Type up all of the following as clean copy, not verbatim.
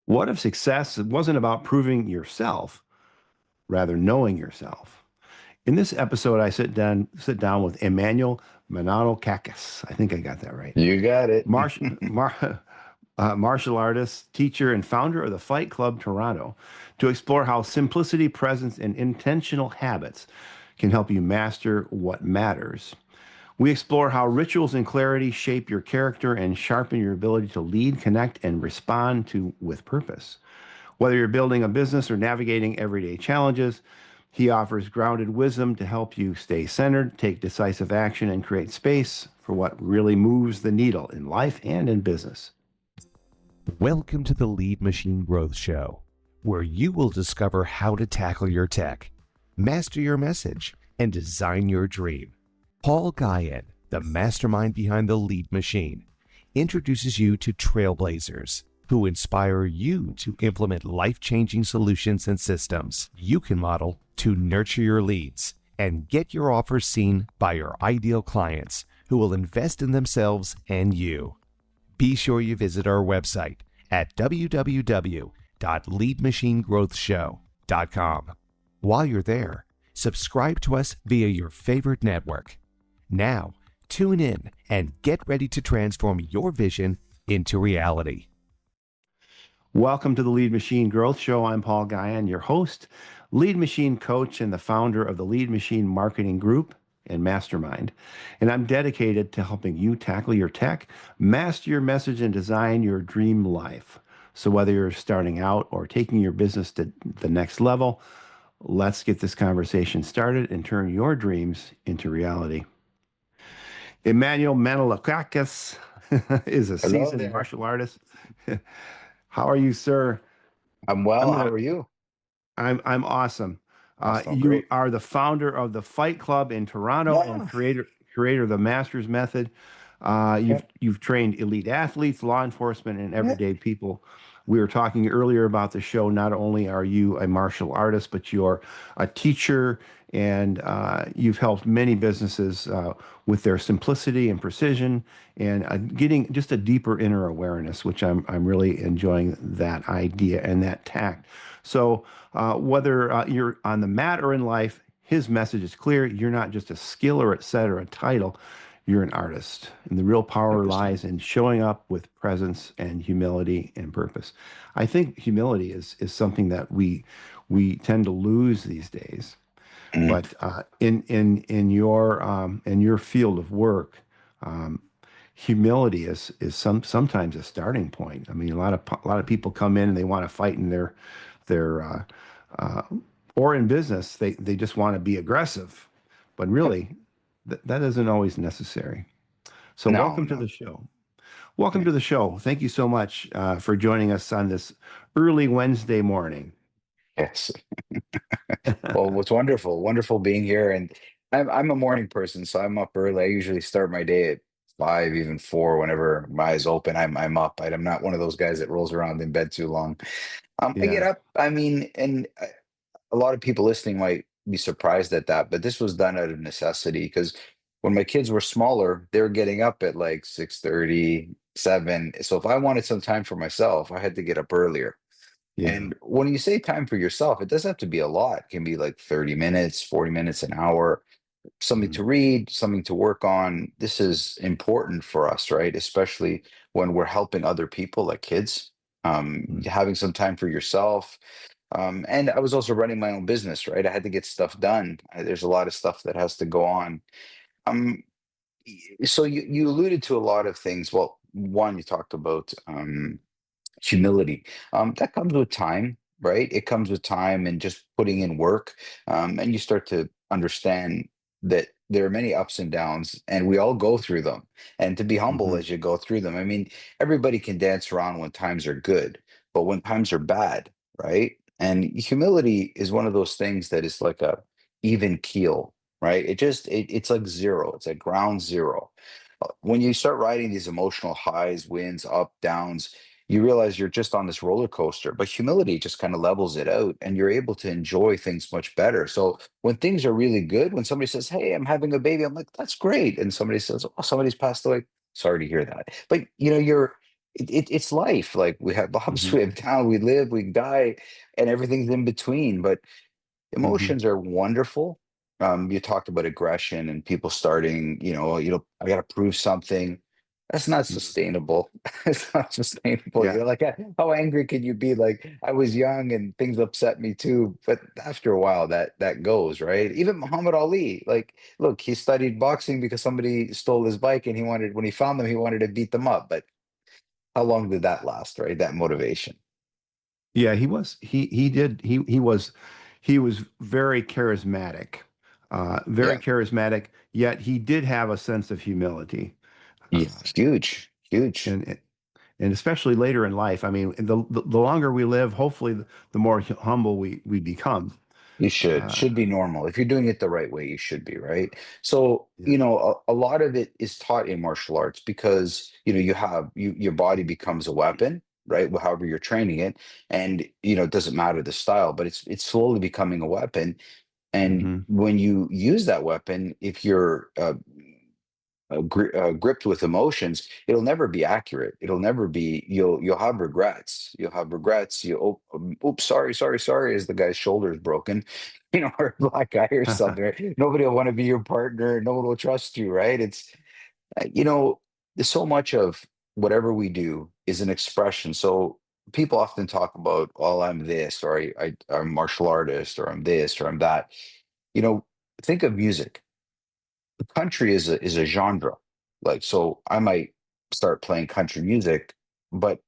What if success wasn't about proving yourself, rather knowing yourself? In this episode, I sit down with Emmanuel Manolakakis. I think I got that right. You got it. Martial, martial artist, teacher, and founder of the Fight Club Toronto to explore how simplicity, presence, and intentional habits can help you master what matters. We explore how rituals and clarity shape your character and sharpen your ability to lead, connect, and respond to with purpose. Whether you're building a business or navigating everyday challenges, he offers grounded wisdom to help you stay centered, take decisive action, and create space for what really moves the needle in life and in business. Welcome to the Lead Machine Growth Show, where you will discover how to tackle your tech, master your message, and design your dream. Paul Guyon, the mastermind behind the Lead Machine, introduces you to trailblazers who inspire you to implement life-changing solutions and systems you can model to nurture your leads and get your offers seen by your ideal clients who will invest in themselves and you. Be sure you visit our website at www.leadmachinegrowthshow.com. While you're there, subscribe to us via your favorite network. Now, tune in and get ready to transform your vision into reality. Welcome to the Lead Machine Growth Show. I'm Paul Guyon, your host, Lead Machine coach, and the founder of the Lead Machine Marketing Group and Mastermind. And I'm dedicated to helping you tackle your tech, master your message, and design your dream life. So whether you're starting out or taking your business to the next level, let's get this conversation started and turn your dreams into reality. Emmanuel Manolakakis is a Hello seasoned there. martial artist. How are you, sir? I'm I'm well. How gonna. are you? I'm awesome. Awesome. You Great. are the founder of the Fight Club in Toronto and Yeah. creator of the Masters Method. Yeah. You've trained elite athletes, law enforcement, and Yeah. everyday people. We were talking earlier about the show. Not only are you a martial artist, but you're a teacher, and you've helped many businesses with their simplicity and precision, and getting just a deeper inner awareness, which I'm really enjoying that idea and that tact. So whether you're on the mat or in life, his message is clear. You're not just a skill or a set or a title. You're an artist. And the real power 100%. lies in showing up with presence and humility and purpose. I think humility is something that we tend to lose these days. Mm. But in your field of work, um, humility is sometimes a starting point. I mean, a lot of people come in and they want to fight in their uh, or in business they just want to be aggressive, but Yep. really that isn't always necessary. So No, welcome to no. the show. Welcome Yeah. to the show. Thank you so much for joining us on this early Wednesday morning. Yes. Well, it's wonderful. Wonderful being here. And I'm a morning person, so I'm up early. I usually start my day at 5, even 4, whenever my eyes open. I'm up. I'm not one of those guys that rolls around in bed too long. I get Yeah. up. I mean, and a lot of people listening might be surprised at that, but this was done out of necessity because when my kids were smaller, they were getting up at like 6:30, 7. So if I wanted some time for myself, I had to get up earlier. Yeah. And when you say time for yourself, it doesn't have to be a lot. It can be like 30 minutes, 40 minutes, an hour, something Mhm. to read, something to work on. This is important for us, right? Especially when we're helping other people like kids. Mhm. Having some time for yourself, and I was also running my own business, right? I had to get stuff done. There's a lot of stuff that has to go on. Um, so you alluded to a lot of things. Well, one, you talked about humility. That comes with time, right? It comes with time and just putting in work, and you start to understand that there are many ups and downs, and we all go through them. And to be humble Mhm. as you go through them. I mean, everybody can dance around when times are good, but when times are bad, right? And humility is one of those things that is like a even keel, right? It's like zero. It's like ground zero. When you start riding these emotional highs, wins, up, downs, you realize you're just on this roller coaster, but humility just kind of levels it out and you're able to enjoy things much better. So when things are really good, when somebody says, "Hey, I'm having a baby," I'm like, "That's great." And somebody says, "Oh, somebody's passed away." Sorry to hear that. But it's life. Like we have ups, Hmm. we have down, we live, we die, and everything's in between. But Hmm. emotions are wonderful. You talked about aggression and people starting, I got to prove something. That's not Hmm. sustainable. It's not sustainable. Yeah. You're like, how angry can you be? Like, I was young and things upset me too. But after a while, that goes, right? Even Muhammad Ali, like, look, he studied boxing because somebody stole his bike, and when he found them, he wanted to beat them up. But how long did that last, right? That motivation. Yeah, he was very charismatic, very Yeah. charismatic, yet he did have a sense of humility. Uh, Yeah. Huge, huge. and and especially later in life. I mean, the longer we live, hopefully the more humble we become. You should. Uh, Should be normal. If you're doing it the right way, you should be, right? So, yeah. a lot of it is taught in martial arts because, your body becomes a weapon, right? However you're training it. And, it doesn't matter the style, but it's slowly becoming a weapon. And Hmm. when you use that weapon, if you're gripped with emotions, it'll never be accurate. It'll never be. You'll have regrets. You'll have regrets. Oops, sorry, sorry, sorry. As the guy's shoulder is broken, or a black eye or something. Right? Nobody will want to be your partner. No one will trust you, right? It's there's so much of whatever we do is an expression. So people often talk about, "Oh, I'm this," or I'm a martial artist, or I'm this, or I'm that. You know, think of music. Country is a genre. Like, so I might start playing country music, but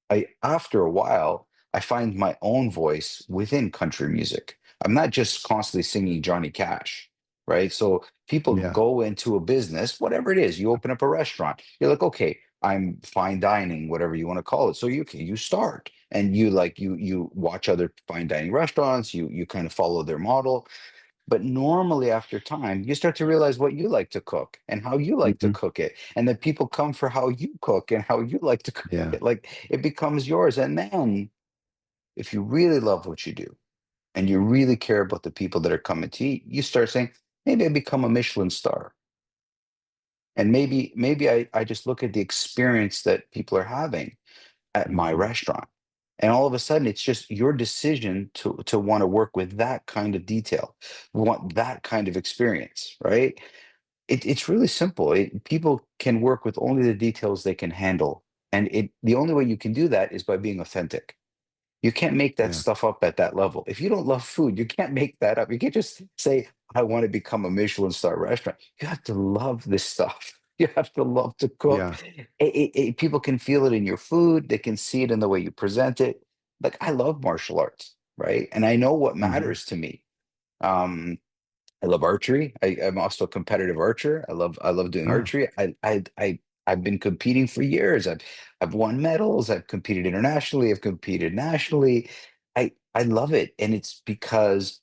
I after a while I find my own voice within country music. I'm not just constantly singing Johnny Cash, right? So people Yeah. go into a business, whatever it is, you open up a restaurant, you're like, okay, I'm fine dining, whatever you want to call it. So you start and you watch other fine dining restaurants, you kind of follow their model, but normally, after time, you start to realize what you like to cook and how you like to Hmm. cook it. And that people come for how you cook and how you like to cook Yeah. it. Like, it becomes yours. And then, if you really love what you do and you really care about the people that are coming to eat, you start saying, maybe I become a Michelin star. And maybe I just look at the experience that people are having at my Hmm. restaurant. And all of a sudden, it's just your decision to want to work with that kind of detail, want that kind of experience, right? It's really simple. People can work with only the details they can handle, and the only way you can do that is by being authentic. You can't make that Yeah. stuff up at that level. If you don't love food, you can't make that up. You can't just say, I want to become a Michelin star restaurant. You have to love this stuff. You have to love to cook. Yeah. People can feel it in your food. They can see it in the way you present it. Like, I love martial arts, right? And I know what Hmm. matters to me. Um, I love archery. I'm also a competitive archer. I love doing Ah, archery. I've been competing for years. I've won medals. I've competed internationally. I've competed nationally. I love it, and it's because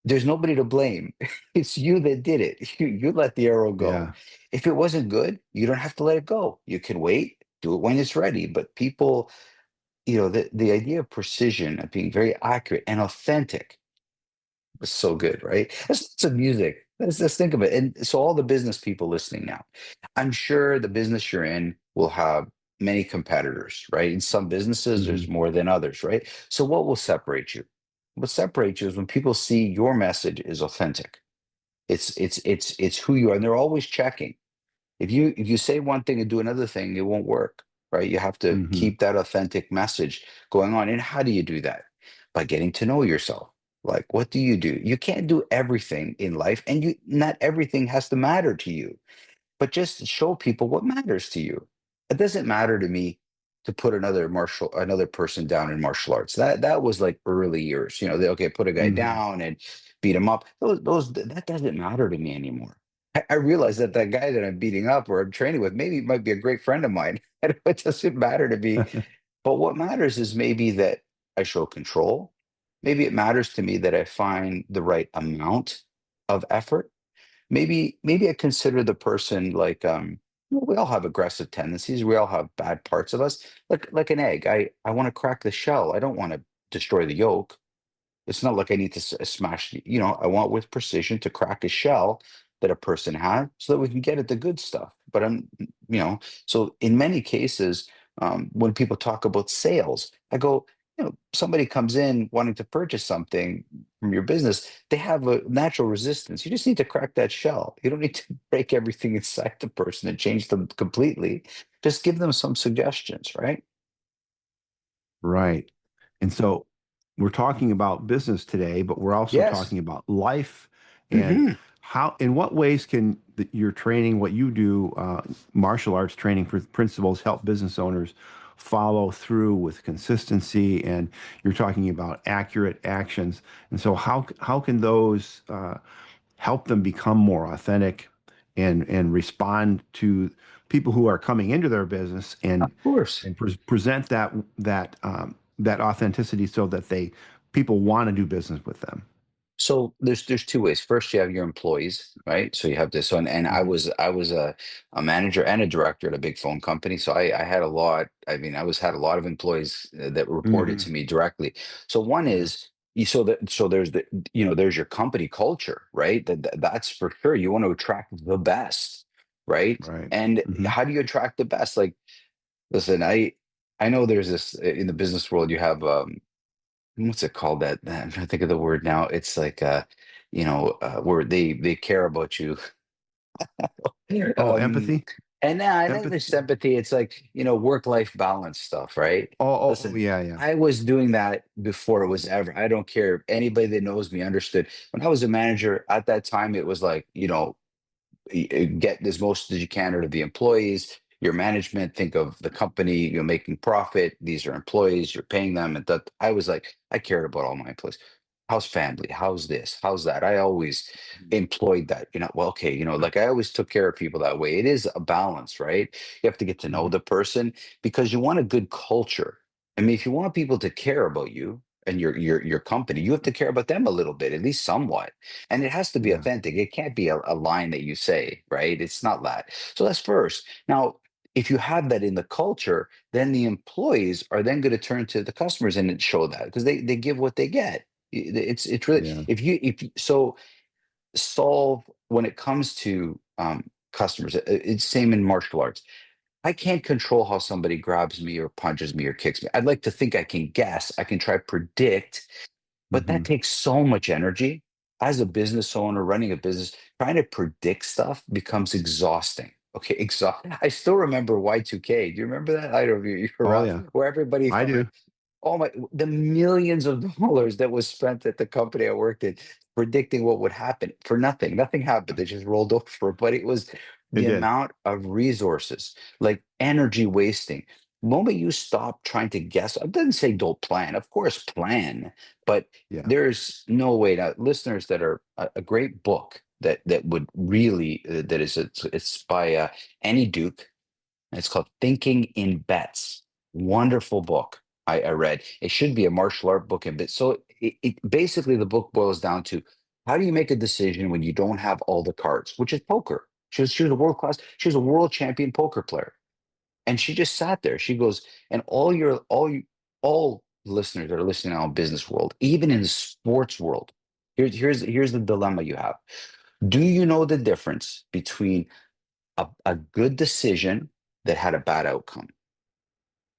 there's nobody to blame. It's you that did it. You let the arrow go. yeah. If it wasn't good, you don't have to let it go. You can wait, do it when it's ready. But people, the idea of precision, of being very accurate and authentic was so good, right? That's lots of music. Let's think of it. And so, all the business people listening now, I'm sure the business you're in will have many competitors, right? In some businesses, Hmm. there's more than others, right? So, what will separate you? What separates you is when people see your message is authentic. It's who you are, and they're always checking. If you say one thing and do another thing, it won't work, right? You have to Hmm. keep that authentic message going on. And how do you do that? By getting to know yourself. Like, what do? You can't do everything in life, and not everything has to matter to you, but just show people what matters to you. It doesn't matter to me to put another person down in martial arts. That was like early years. Okay, put a guy Hmm. down and beat him up. That doesn't matter to me anymore. I realize that guy that I'm beating up or I'm training with maybe might be a great friend of mine. And it doesn't matter to me. But what matters is maybe that I show control. Maybe it matters to me that I find the right amount of effort. Maybe I consider the person like, we all have aggressive tendencies. We all have bad parts of us. Like an egg. I want to crack the shell. I don't want to destroy the yolk. It's not like I need to smash, I want with precision to crack a shell that a person had so that we can get at the good stuff. But so in many cases, When people talk about sales, I go, somebody comes in wanting to purchase something from your business, they have a natural resistance. You just need to crack that shell. You don't need to break everything inside the person and change them completely. Just give them some suggestions, right? Right. And so we're talking about business today, but we're also Yes. talking about life and Hmm. how, in what ways can your training, what you do, martial arts training principles help business owners follow through with consistency? And you're talking about accurate actions. And so how can those help them become more authentic and respond to people who are coming into their business Of course. and present that authenticity so that people want to do business with them. So there's two ways. First, you have your employees, right? So you have this one, and I Mhm. was I was a manager and a director at a big phone company. So I had a lot. I mean, had a lot of employees that reported Mhm. to me directly. So one Yeah. is so there's there's your company culture, right? That's for sure. You want to attract the best, right? Right. And Hmm. how do you attract the best? Like, listen, I know there's this in the business world. You have what's it called that I'm trying to think of the word now. It's like where they care about you. Oh, um empathy. and then there's Empathy. sympathy. It's like, work-life balance stuff, right? Oh, Listen, yeah, yeah. I was doing that before it was ever. I don't care. Anybody that knows me understood. When I was a manager at that time, it was like, get as most as you can out of the employees. Your management, think of the company, you're making profit. These are employees, you're paying them. And that I was like, I cared about all my employees. How's family? How's this? How's that? I always employed that, well, okay, like I always took care of people that way. It is a balance, right? You have to get to know Mhm. the person because you want a good culture. I mean, if you want people to care about you and your company, you have to care about them a little bit, at least somewhat. And it has to be Yeah. authentic. It can't be a line that you say, right? It's not that. So that's first. Now, if you have that in the culture, then the employees are then going to turn to the customers and show that because they give what they get. It's really Yeah. so solve when it comes to customers. It's same in martial arts. I can't control how somebody grabs me or punches me or kicks me. I'd like to think I can guess. I can try predict, but that Hmm. takes so much energy. As a business owner running a business, trying to predict stuff becomes exhausting. Okay, I still remember Y2K. Do you remember that? I don't know if you're Oh, around, yeah. where everybody I thought, do. oh my, the millions of dollars that was spent at the company I worked at predicting what would happen for nothing. Nothing happened. They just rolled over. But it was It the did. amount of resources, like energy wasting. The moment you stop trying to guess, I didn't say don't plan. Of course, plan, but Yeah. there's no way now. Listeners that are a great book that would really that is it's by Annie Duke. It's called Thinking in Bets. Wonderful book I read. It should be a martial art book in bits. So basically the book boils down to how do you make a decision when you don't have all the cards, which is poker. She was a world class, she was a world champion poker player. And she just sat there. She goes, and all listeners that are listening now in business world, even in the sports world, here's the dilemma you have. Do you know the difference between a good decision that had a bad outcome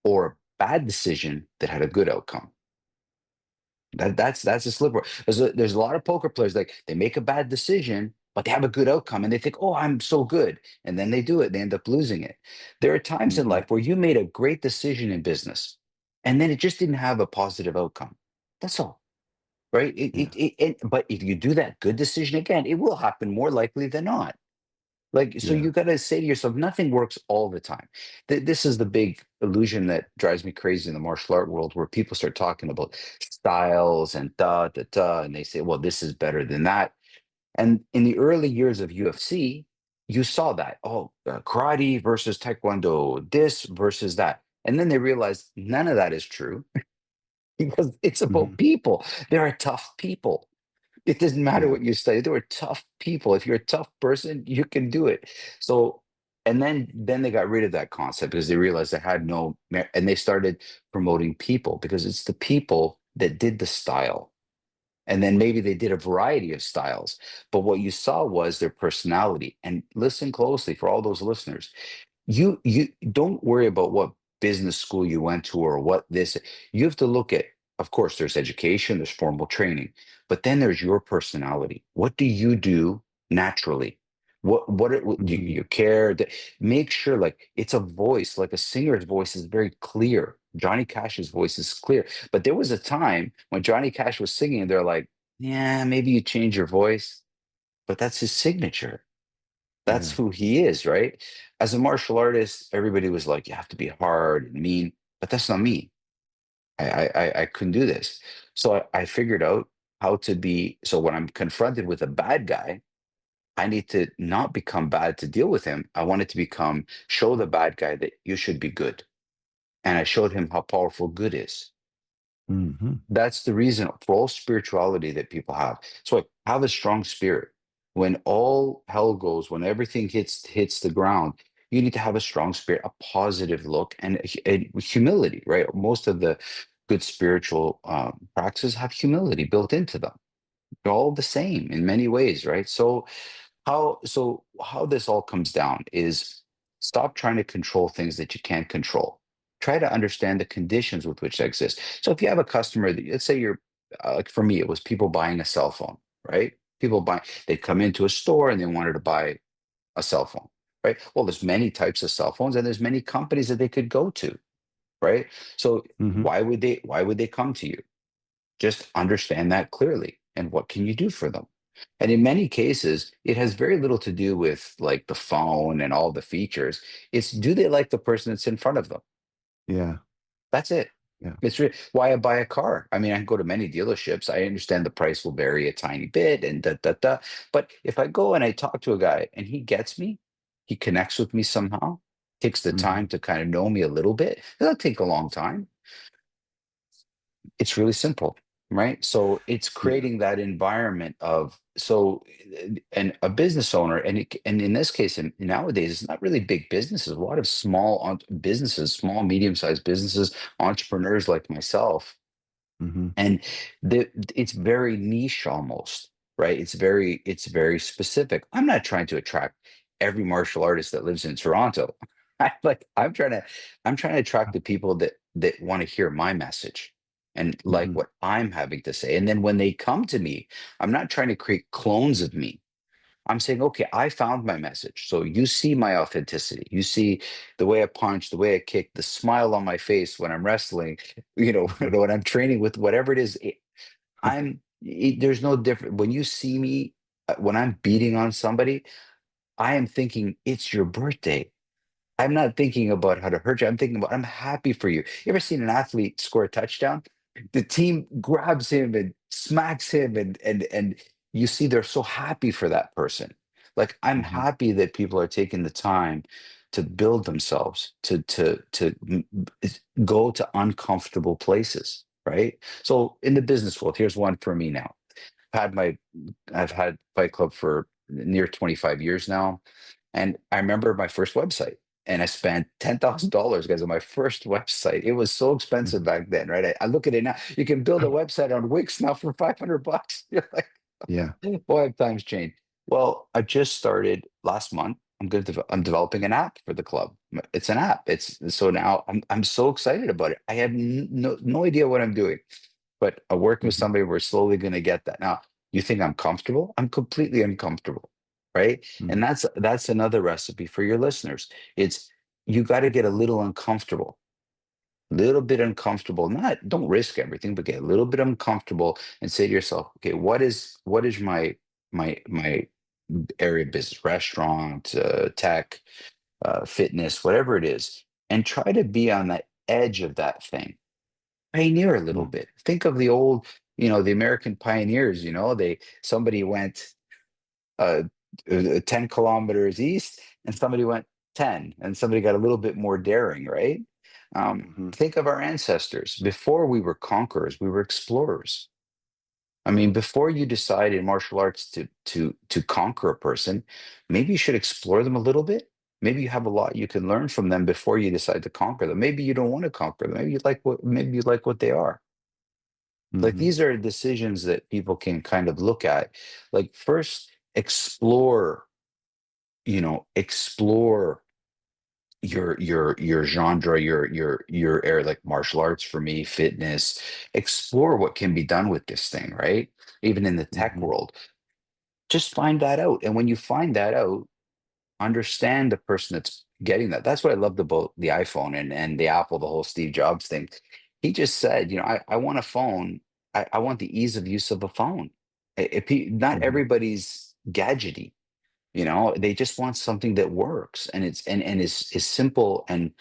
or a bad decision that had a good outcome? That's a slippery. There's a lot of poker players, like they make a bad decision, but they have a good outcome and they think, oh, I'm so good. And then they do it, they end up losing it. There are times in Hmm. life where you made a great decision in business and then it just didn't have a positive outcome. That's all. Right. Yeah. But if you do that good decision again, it will happen more likely than not. Like, so Yeah. you got to say to yourself, nothing works all the time. This is the big illusion that drives me crazy in the martial art world, where people start talking about styles and and they say, well, this is better than that. And in the early years of UFC, you saw that, oh, karate versus taekwondo, this versus that. And then they realized none of that is true because it's Hmm. about people. There are tough people. It doesn't matter Yeah. what you study. They were tough people. If you're a tough person, you can do it. So, and then they got rid of that concept because they realized they had and they started promoting people because it's the people that did the style. And then maybe they did a variety of styles. But what you saw was their personality. And listen closely for all those listeners. You don't worry about what business school you went to or what this. You have to look at, of course, there's education, there's formal training, but then there's your personality. What do you do naturally? Do you care? Make sure, like, it's a voice, like a singer's voice is very clear. Johnny Cash's voice is clear. But there was a time when Johnny Cash was singing, and they're like, yeah, maybe you change your voice, but that's his signature. That's Yeah. who he is, right? As a martial artist, everybody was like, you have to be hard and mean, but that's not me. I couldn't do this. So I figured out how to be. So when I'm confronted with a bad guy, I need to not become bad to deal with him. I wanted to show the bad guy that you should be good. And I showed him how powerful good is. Mm-hmm. That's the reason for all spirituality that people have. So like, have a strong spirit. When all hell goes, when everything hits the ground, you need to have a strong spirit, a positive look, and humility. Right? Most of the good spiritual practices have humility built into them. They're all the same in many ways, right? So how this all comes down is stop trying to control things that you can't control. Try to understand the conditions with which they exist. So if you have a customer that, let's say you're like, for me, it was people buying a cell phone, right? They'd come into a store and they wanted to buy a cell phone, right? Well, there's many types of cell phones and there's many companies that they could go to, right? So Mm-hmm. why would they come to you? Just understand that clearly. And what can you do for them? And in many cases, it has very little to do with like the phone and all the features. It's, do they like the person that's in front of them? Yeah. That's it. Yeah. It's why I buy a car. I mean, I can go to many dealerships. I understand the price will vary a tiny bit and da da da. But if I go and I talk to a guy and he gets me, he connects with me somehow, takes the Mm-hmm. time to kind of know me a little bit. It'll take a long time. It's really simple, right? So it's Yeah. creating that environment of, and a business owner, and in this case, and nowadays, it's not really big businesses. A lot of small businesses, small medium-sized businesses, entrepreneurs like myself, Mm-hmm. and it's very niche almost, right? It's very specific. I'm not trying to attract every martial artist that lives in Toronto. I'm trying to attract the people that want to hear my message and like Mm-hmm. what I'm having to say. And then when they come to me, I'm not trying to create clones of me. I'm saying, okay, I found my message. So you see my authenticity. You see the way I punch, the way I kick, the smile on my face when I'm wrestling, Mm-hmm. when I'm training with whatever it is. There's no different. When you see me, when I'm beating on somebody, I am thinking it's your birthday. I'm not thinking about how to hurt you. I'm thinking about I'm happy for you. You ever seen an athlete score a touchdown? The team grabs him and smacks him, and you see they're so happy for that person. Like, I'm Mm-hmm. happy that people are taking the time to build themselves, go to uncomfortable places, right? So in the business world, here's one for me now. Had my I've had Fight Club for near 25 years now. And I remember my first website, and I spent $10,000, guys, on my first website. It was so expensive Mm-hmm. back then, right? I look at it now. You can build a website on Wix now for $500. You're like, Yeah. boy, have times changed. Well, I just started last month. I'm developing an app for the club. It's an app. It's so now I'm so excited about it. I have no idea what I'm doing, but working with Mm-hmm. somebody, we're slowly going to get that. Now, you think I'm comfortable? I'm completely uncomfortable, right? And that's another recipe for your listeners. It's, you got to get a little uncomfortable, little bit uncomfortable. Not, don't risk everything, but get a little bit uncomfortable and say to yourself, okay, what is my area of business, restaurant, tech, fitness, whatever it is, and try to be on the edge of that thing. Pioneer a little Mm-hmm. bit. Think of the old, the American pioneers. Somebody went uh, 10 kilometers east, and somebody went 10, and somebody got a little bit more daring, right? Mm-hmm. Think of our ancestors. Before we were conquerors, we were explorers. I mean, before you decide in martial arts to conquer a person, maybe you should explore them a little bit. Maybe you have a lot you can learn from them before you decide to conquer them. Maybe you don't want to conquer them. Maybe you like what they are. Like, Mm-hmm. these are decisions that people can kind of look at. Like, first explore your genre, your area, like martial arts for me, fitness. Explore what can be done with this thing, right? Even in the tech Hmm. world, just find that out. And when you find that out, understand the person that's getting that. That's what I loved about the iPhone and the Apple, the whole Steve Jobs thing. He just said, I want a phone. I want the ease of use of a phone. Not Hmm. everybody's gadgety. They just want something that works, and is simple, and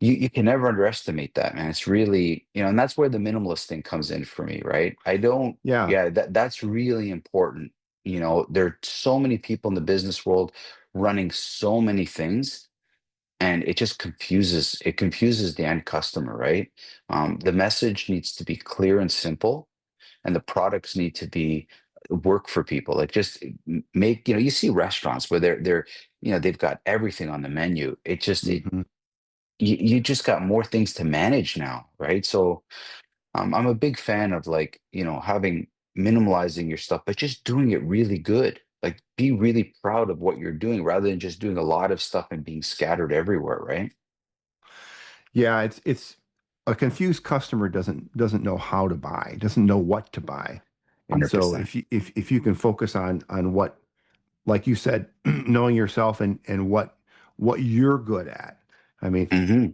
you can never underestimate that, man. It's really, and that's where the minimalist thing comes in for me, right? I don't, Yeah. yeah, that's really important. There are so many people in the business world running so many things, and it confuses the end customer, right? The message needs to be clear and simple, and the products need to be work for people. Like, just make, you see restaurants where they've got everything on the menu. Hmm. You just got more things to manage now, right? So I'm a big fan of, like, having minimalizing your stuff, but just doing it really good. Like, be really proud of what you're doing rather than just doing a lot of stuff and being scattered everywhere, right? Yeah, it's a confused customer doesn't know how to buy, doesn't know what to buy. And so 100%. if you can focus on what, like you said, knowing yourself and what you're good at. I mean, Hmm.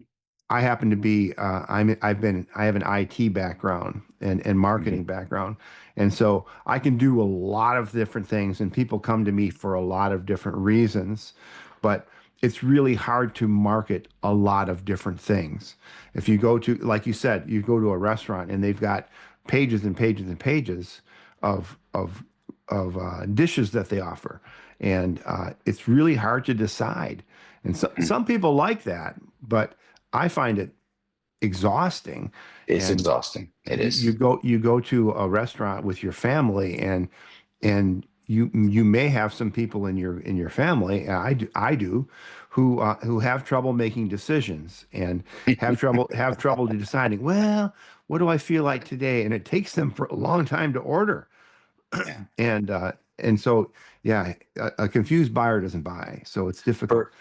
I happen to be I have an IT background and Hmm. marketing background. And so I can do a lot of different things and people come to me for a lot of different reasons, but it's really hard to market a lot of different things. If you go to, like you said, you go to a restaurant and they've got pages and pages and pages of dishes that they offer, and it's really hard to decide. And so some people like that, but I find it exhausting. It's And exhausting. It you is. go to a restaurant with your family, and you may have some people in your family, and I do, who have trouble making decisions and have trouble deciding, well, what do I feel like today? And it takes them for a long time to order. Yeah. And so, yeah, a confused buyer doesn't buy, so it's difficult. For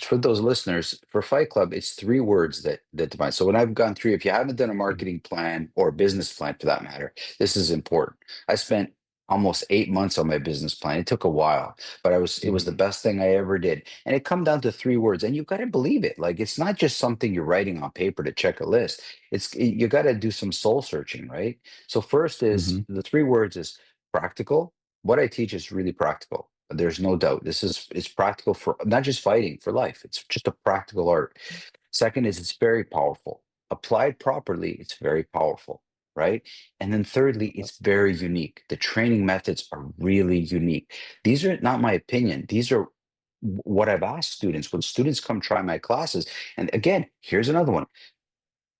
for those listeners, for Fight Club, it's three words that define. So when I've gone through, if you haven't done a marketing plan or a business plan for that matter, this is important. I spent almost 8 months on my business plan. It took a while, but it was the Mhm. best thing I ever did. And it come down to three words, and you've got to believe it. Like, it's not just something you're writing on paper to check a list. You got to do some soul searching, right? So first is Mhm. the three words is practical. What I teach is really practical. There's no doubt. It's practical for not just fighting, for life. It's just a practical art. Second is it's very powerful. Applied properly, it's very powerful, right? And then thirdly, it's very unique. The training methods are really unique. These are not my opinion. These are what I've asked students when students come try my classes. And again, here's another one.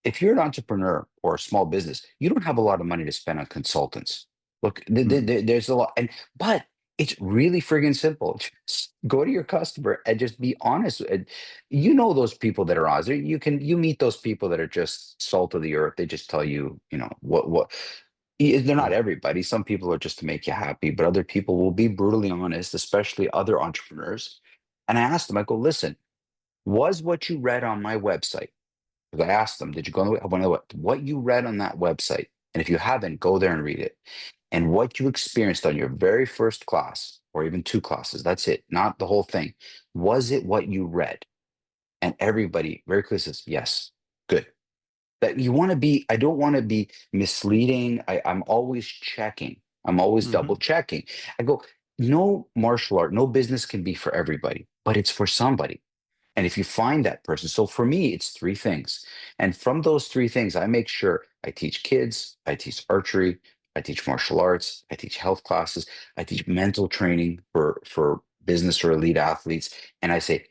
If you're an entrepreneur or a small business, you don't have a lot of money to spend on consultants. Look, Mm. there's a lot, but it's really friggin' simple. Just go to your customer and just be honest. And you know those people that are honest. You meet those people that are just salt of the earth. They just tell you, what. They're not Yeah. everybody. Some people are just to make you happy, but other people will be brutally honest, especially other entrepreneurs. And I asked them, I go, listen, was what you read on my website? Because I asked them, did you go on the I want to know what you read on that website? And if you haven't, go there and read it. And what you experienced on your very first class, or even two classes, that's it, not the whole thing. Was it what you read? And everybody very clearly says, yes, good. That you want to be, I don't want to be misleading. I'm always checking. I'm always double Mhm. checking. I go, no martial art, no business can be for everybody, but it's for somebody. And if you find that person, so for me, it's three things. And from those three things, I make sure I teach kids, I teach archery, I teach martial arts, I teach health classes, I teach mental training for business or elite athletes. And I say,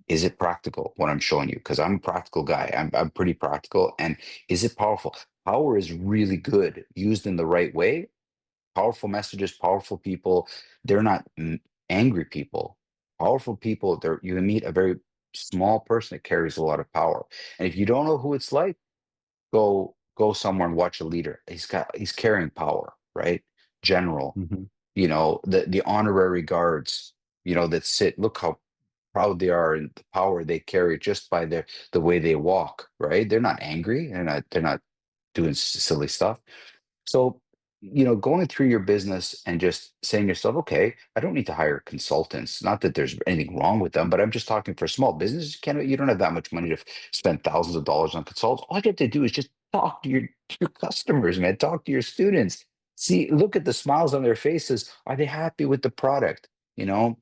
is it practical what I'm showing you? Because I'm a practical guy. I'm pretty practical. And is it powerful? Power is really good used in the right way. Powerful messages, powerful people. They're not angry people. Powerful people, you can meet a very small person that carries a lot of power. And if you don't know who it's like, go somewhere and watch a leader. He's carrying power, right? General, Mhm. the honorary guards, that sit. Look how proud they are and the power they carry just by the way they walk, right? They're not angry, they're not doing silly stuff. So, going through your business and just saying to yourself, okay, I don't need to hire consultants. Not that there's anything wrong with them, but I'm just talking for small business. You don't have that much money to spend thousands of dollars on consultants. All you have to do is just talk to your customers, man. Talk to your students. See, look at the smiles on their faces. Are they happy with the product? You know,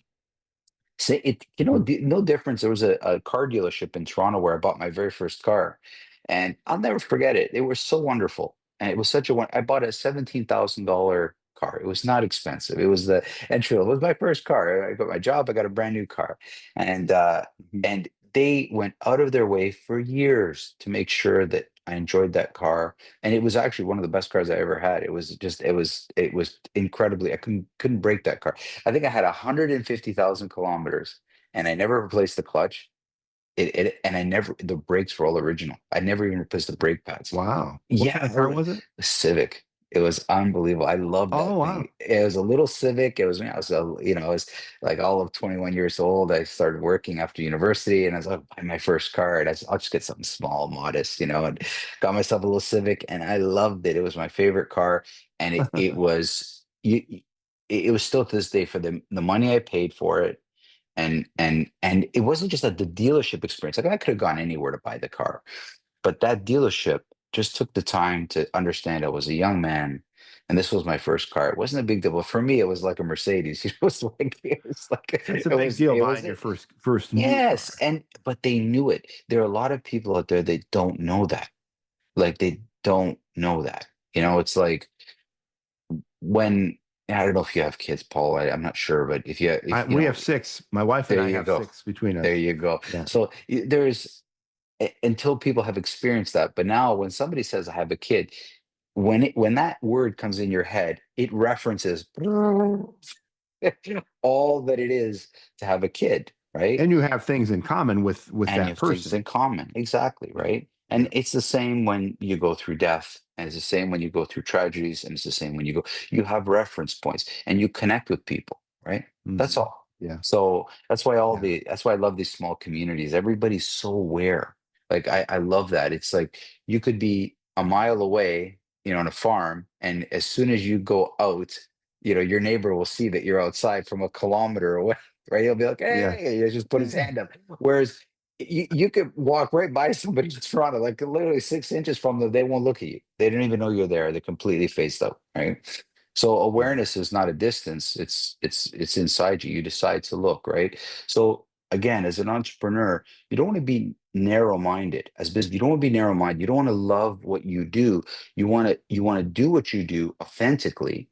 Say it, no difference. There was a car dealership in Toronto where I bought my very first car, and I'll never forget it. They were so wonderful, and it was such a one. I bought a $17,000 car. It was not expensive. It was the entry level. It was my first car. I got my job. I got a brand new car, and Mhm. and they went out of their way for years to make sure that I enjoyed that car. And it was actually one of the best cars I ever had. It was incredibly. I couldn't break that car. I think I had 150,000 kilometers, and I never replaced the clutch. And I never the brakes were all original. I never even replaced the brake pads. Wow. What kind Yeah, of car was it? the Civic. It was unbelievable. I loved Oh, that wow. thing. It was a little Civic. It was when I was like all of 21 years old. I started working after university, and I was like, buy my first car. And I'll just get something small, modest, and got myself a little Civic, and I loved it. It was my favorite car, and it was it was still to this day for the money I paid for it. And it wasn't just the dealership experience. Like, I could have gone anywhere to buy the car, but that dealership just took the time to understand I was a young man and this was my first car. It wasn't a big deal, but for me, it was like a Mercedes. That's a It big was, deal it was buying your it. first new Yes. car. But they knew it. There are a lot of people out there that don't know that. Like, they don't know that. It's like when, I don't know if you have kids, Paul. I'm not sure, but if We have six. My wife and there I you have go. six between There us. you go. Yeah. So until people have experienced that. But now when somebody says I have a kid, when that word comes in your head, it references all that it is to have a kid, right? And you have things in common with And you that have things person. in common. Exactly, Yeah. right? Yeah. And it's the same when you go through death, and it's the same when you go through tragedies, and it's the same when you have reference points and you connect with people, right? That's Mhm. all. Yeah. So Yeah. that's why I love these small communities. Everybody's so aware. Like, I love that. It's like you could be a mile away, on a farm, and as soon as you go out, your neighbor will see that you're outside from a kilometer away, right? He'll be like, Yeah. "Hey," he'll just put his Hey. hand up. Whereas you could walk right by somebody in Toronto, like literally 6 inches from them, they won't look at you. They don't even know you're there. They're completely phased out, right? So Yeah. awareness is not a distance. It's inside you. You decide to look, right? So again, as an entrepreneur, you don't want to be narrow-minded. As business, you don't want to be narrow-minded. You don't want to love what you do. You want to do what you do authentically,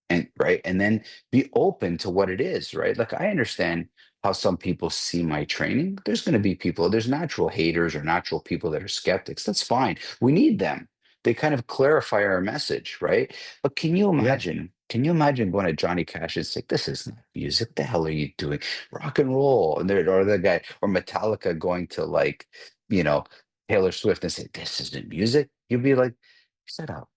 and right, and then be open to what it is, right? Like, I understand how some people see my training. There's natural haters or natural people that are skeptics. That's fine. We need them. They kind of clarify our message, right? But Yes. can you imagine going to Johnny Cash and say, this is not music, the hell are you doing, rock and roll? And there, or the guy, or Metallica going to, like, you know Taylor Swift and say, this isn't music. You'd be like, shut up.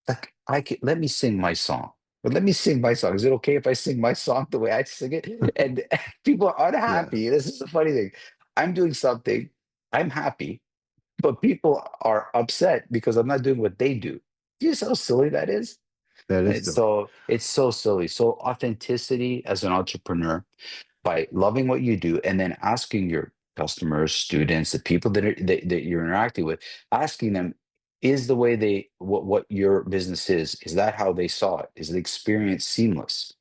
Like, let me sing my song. But let me sing my song. Is it okay if I sing my song the way I sing it? And people are Yeah. unhappy. This is the funny thing. I'm doing something, I'm happy, but people are upset because I'm not doing what they do. Do you see how silly that is? That is It's silly. so it's so silly. So authenticity as an entrepreneur, by loving what you do and then asking your customers, students, the people that you're interacting with, asking them, is the way what your business is that how they saw it? Is the experience seamless?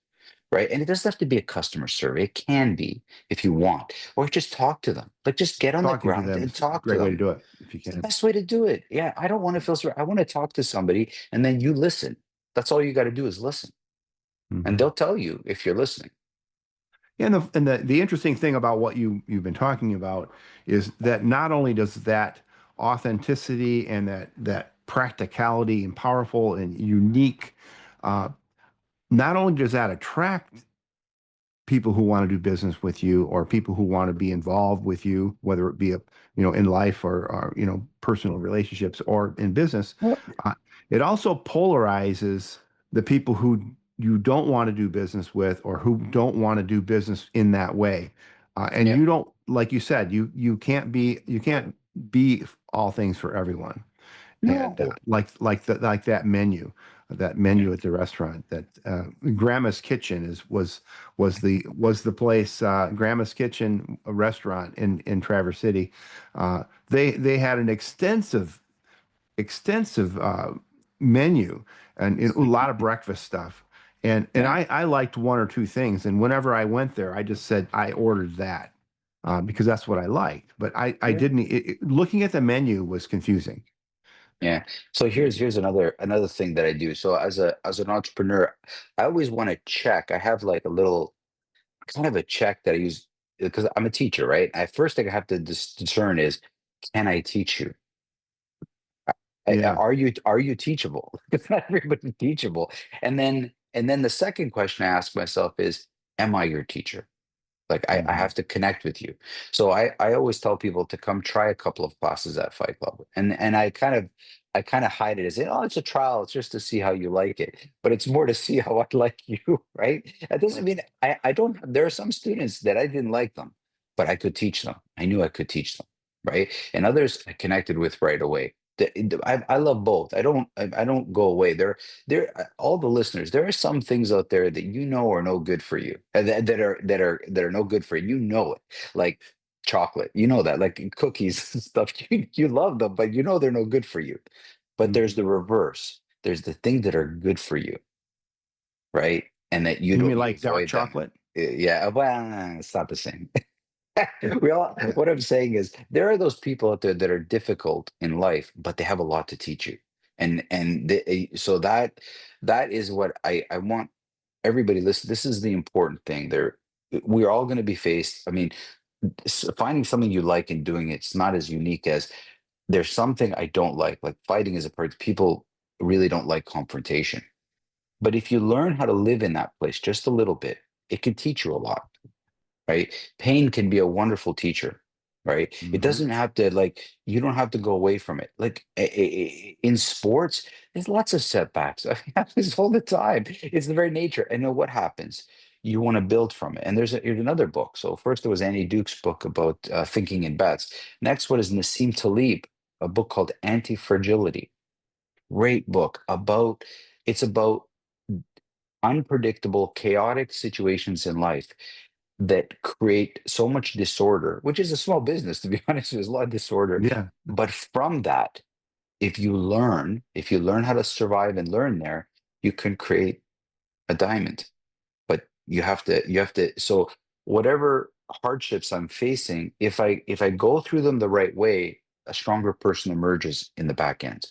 Right. And it doesn't have to be a customer survey. It can be, if you want, or just talk to them. Like, just get on the Talking to ground them and is a talk to great way to them. do it if you It's the can. best way to do it. Yeah. I don't want to feel sorry. I want to talk to somebody, and then you listen. That's all you got to do is listen. And Mhm. they'll tell you if you're listening. And the interesting thing about what you've been talking about is that not only does that authenticity and that practicality and powerful and unique, uh, not only does that attract people who want to do business with you or people who want to be involved with you, whether it be in life or personal relationships or in business, uh, it also polarizes the people who you don't want to do business with or who don't want to do business in that way. And Yeah. you don't, like you said, you can't be all things for everyone. And No. like that menu at the restaurant, that Grandma's Kitchen was the place. Grandma's Kitchen, a restaurant in Traverse City. They had an extensive menu, and a lot of breakfast stuff. And Yeah. I liked one or two things, and whenever I went there, I just said I ordered that because that's what I liked. But I Yeah. didn't. Looking at the menu was confusing. Yeah. So here's another thing that I do. So as an entrepreneur, I always want to check. I have like a little kind of a check that I use because I'm a teacher, right? First thing I have to discern is, can I teach you? Yeah. Are you teachable? Because not everybody's teachable. And then the second question I ask myself is, am I your teacher? Like I Mhm. have to connect with you. So I always tell people to come try a couple of classes at Fight Club. And I kind of hide it as, oh, it's a trial, it's just to see how you like it. But it's more to see how I like you, right? That doesn't mean I don't, there are some students that I didn't like them, but I could teach them. I knew I could teach them, right? And others I connected with right away. I love both. I don't go away. All the listeners, there are some things out there that are no good for you, that are no good for you. You know it, like chocolate. You know that, like cookies and stuff. You love them, but they're no good for you. But there's Mhm. the reverse. There's the things that are good for you, right? And that You mean you like dark avoid them. chocolate? Yeah, well, it's not the same. What I'm saying is there are those people out there that are difficult in life, but they have a lot to teach you. So that is what I want everybody listen. This is the important thing. We're all going to be faced. I mean, finding something you like and doing it's not as unique as there's something I don't like. Like fighting is a part. People really don't like confrontation. But if you learn how to live in that place just a little bit, it can teach you a lot, right? Pain can be a wonderful teacher, right? It Hmm. doesn't have to, like, you don't have to go away from it. Like in sports, there's lots of setbacks. I mean, happens all the time. It's the very nature. And then what happens? You want to build from it. And here's another book. So first there was Annie Duke's book about thinking in bets. Next one is Nassim Taleb, a book called Anti-Fragility. Great book it's about unpredictable, chaotic situations in life that create so much disorder, which is a small business, to be honest. There's a lot of disorder. Yeah. But from that, if you learn how to survive and learn there, you can create a diamond. But so whatever hardships I'm facing, if I go through them the right way, a stronger person emerges in the back end.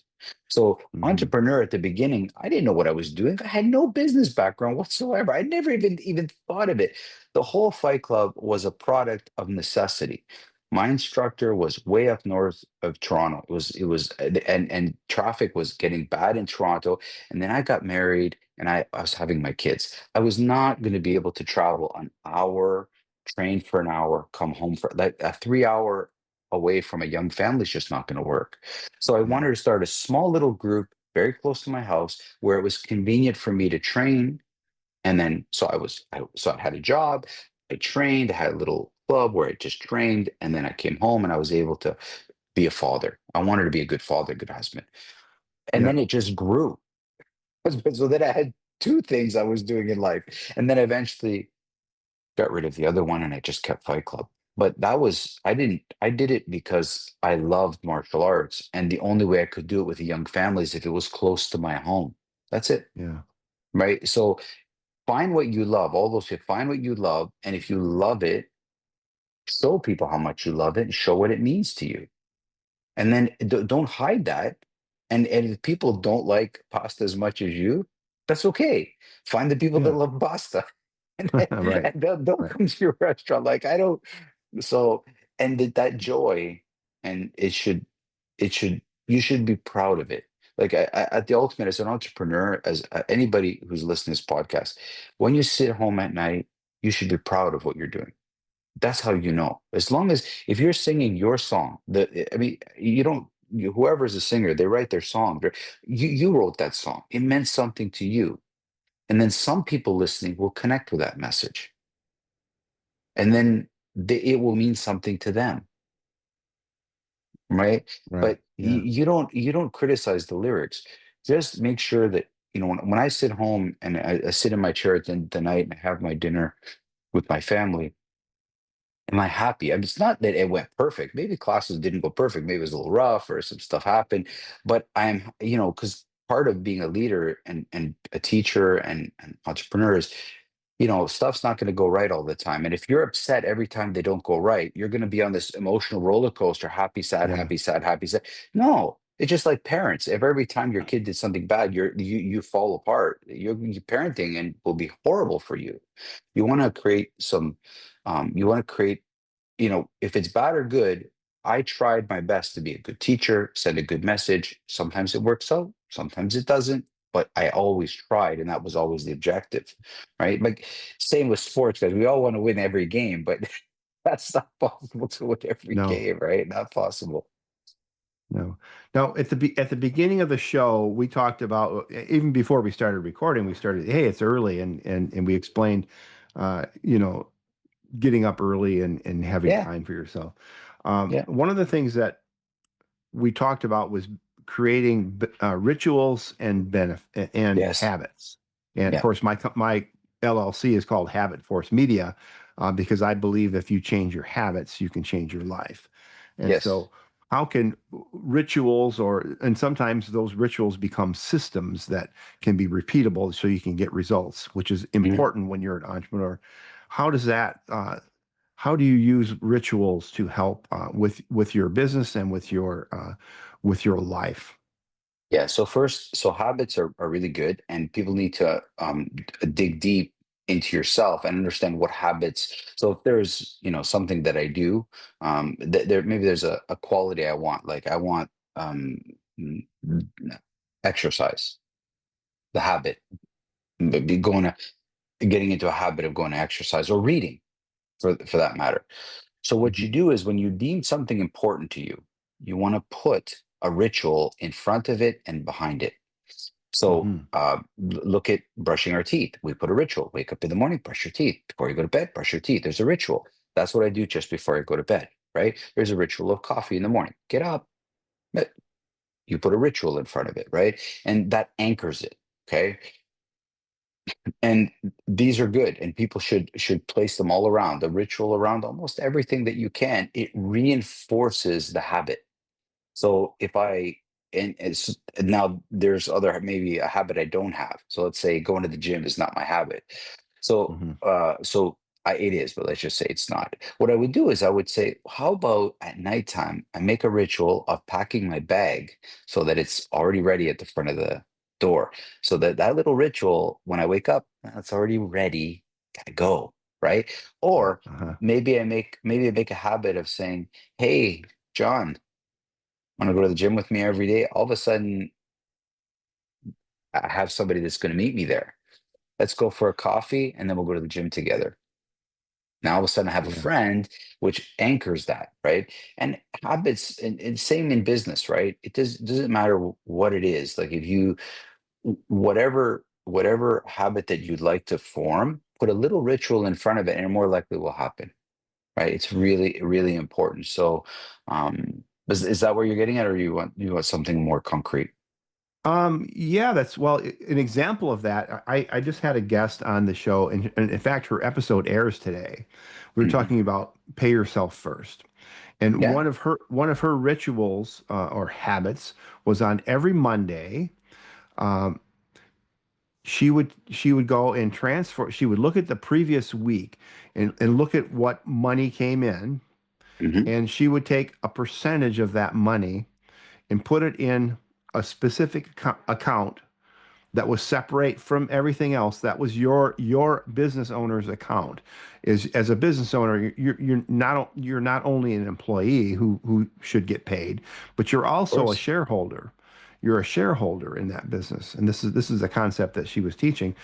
So Hmm. entrepreneur at the beginning, I didn't know what I was doing. I had no business background whatsoever. I never even thought of it. The whole Fight Club was a product of necessity. My instructor was way up north of Toronto. It was and traffic was getting bad in Toronto. And then I got married and I was having my kids. I was not going to be able to travel an hour, train for an hour, come home for like a 3 hour away from a young family is just not going to work. So I Yeah. wanted to start a small little group very close to my house where it was convenient for me to train. And then so I had a job, I trained, I had a little club where I just trained, and then I came home and I was able to be a father. I wanted to be a good father, good husband. And Yeah. then it just grew. So then I had two things I was doing in life. And then eventually got rid of the other one and I just kept Fight Club. But I did it because I loved martial arts. And the only way I could do it with a young family is if it was close to my home. That's it. Yeah. Right. So find what you love. All those find what you love. And if you love it, show people how much you love it and show what it means to you. And then don't hide that. And if people don't like pasta as much as you, that's okay. Find the people that Yeah. love pasta, and, Right. and they'll Right. come to your restaurant. Like I don't. So and that joy, and it should you should be proud of it. Like at the ultimate, as an entrepreneur, as anybody who's listening to this podcast, when you sit home at night, you should be proud of what you're doing. That's how you know. As long as if you're singing your song, I mean, you don't. Whoever's a singer, they write their song. You wrote that song. It meant something to you, and then some people listening will connect with that message, and then it will mean something to them, right? Right. But Yeah. you don't criticize the lyrics. Just make sure that, when I sit home and I sit in my chair at the night and I have my dinner with my family, am I happy? I mean, it's not that it went perfect. Maybe classes didn't go perfect. Maybe it was a little rough or some stuff happened. But I'm, because part of being a leader and a teacher and entrepreneur is, stuff's not going to go right all the time. And if you're upset every time they don't go right, you're going to be on this emotional roller coaster, happy, sad, Yeah. happy, sad, happy, sad. No, it's just like parents. If every time your kid did something bad, you fall apart. Your parenting and will be horrible for you. You want to create some, you want to create, if it's bad or good. I tried my best to be a good teacher, send a good message. Sometimes it works out, sometimes it doesn't, but I always tried, and that was always the objective, right? Like, same with sports, guys. We all want to win every game, but that's not possible to win every No. game, right? Not possible. No. Now, at the beginning of the show, we talked about, even before we started recording, we started, hey, it's early, and we explained, you know, getting up early and having Yeah, time for yourself. yeah, One of the things that we talked about was creating rituals and and yes, habits. And of yeah, course, my LLC is called Habit Force Media, because I believe if you change your habits, you can change your life. And yes, so, how can rituals, and sometimes those rituals become systems that can be repeatable, so you can get results, which is mhm. important when you're an entrepreneur. How does that? How do you use rituals to help with your business and with your life? Yeah. So first, so habits are really good, and people need to dig deep into yourself and understand what habits. So if there's, something that I do, there maybe there's a quality I want. Like I want mm, mm, exercise, the habit, be going to getting into a habit of going to exercise or reading, for that matter. So what Mhm. you do is when you deem something important to you, you want to put a ritual in front of it and behind it. So Mhm. look at brushing our teeth. We put a ritual. Wake up in the morning, brush your teeth. Before you go to bed, brush your teeth. There's a ritual. That's what I do just before I go to bed, right? There's a ritual of coffee in the morning. Get up. eh, You put a ritual in front of it, right? And that anchors it. Okay. And these are good, and people should place them all around, the ritual around almost everything that you can. It reinforces the habit. So if I and it's now there's other, maybe a habit I don't have. So let's say going to the gym is not my habit. So Mhm. it is, but let's just say it's not. What I would do is I would say, how about at nighttime I make a ritual of packing my bag so that it's already ready at the front of the door. So that little ritual, when I wake up, it's already ready, gotta go, right? Yeah. Or Uh-huh. maybe I make a habit of saying, hey, John, want to go to the gym with me every day? All of a sudden, I have somebody that's going to meet me there. Let's go for a coffee and then we'll go to the gym together. Now, all of a sudden, I have a Yeah. friend, which anchors that, right? And habits, and same in business, right? Doesn't matter what it is. Like if you, whatever habit that you'd like to form, put a little ritual in front of it, and it more likely will happen, right? It's really, really important. So, is that where you're getting at, or you want something more concrete? Yeah, that's well, an example of that. I just had a guest on the show, and in fact, her episode airs today. We were Mhm. talking about pay yourself first. And Yeah. one of her rituals or habits was on every Monday. Um, she would go and transfer. She would look at the previous week and look at what money came in, Hmm. and she would take a percentage of that money and put it in a specific account that was separate from everything else. That was your business owner's account. Is as a business owner, you're not only an employee who should get paid, but you're Of also a course. shareholder. You're a shareholder in that business, and this is a concept that she was teaching,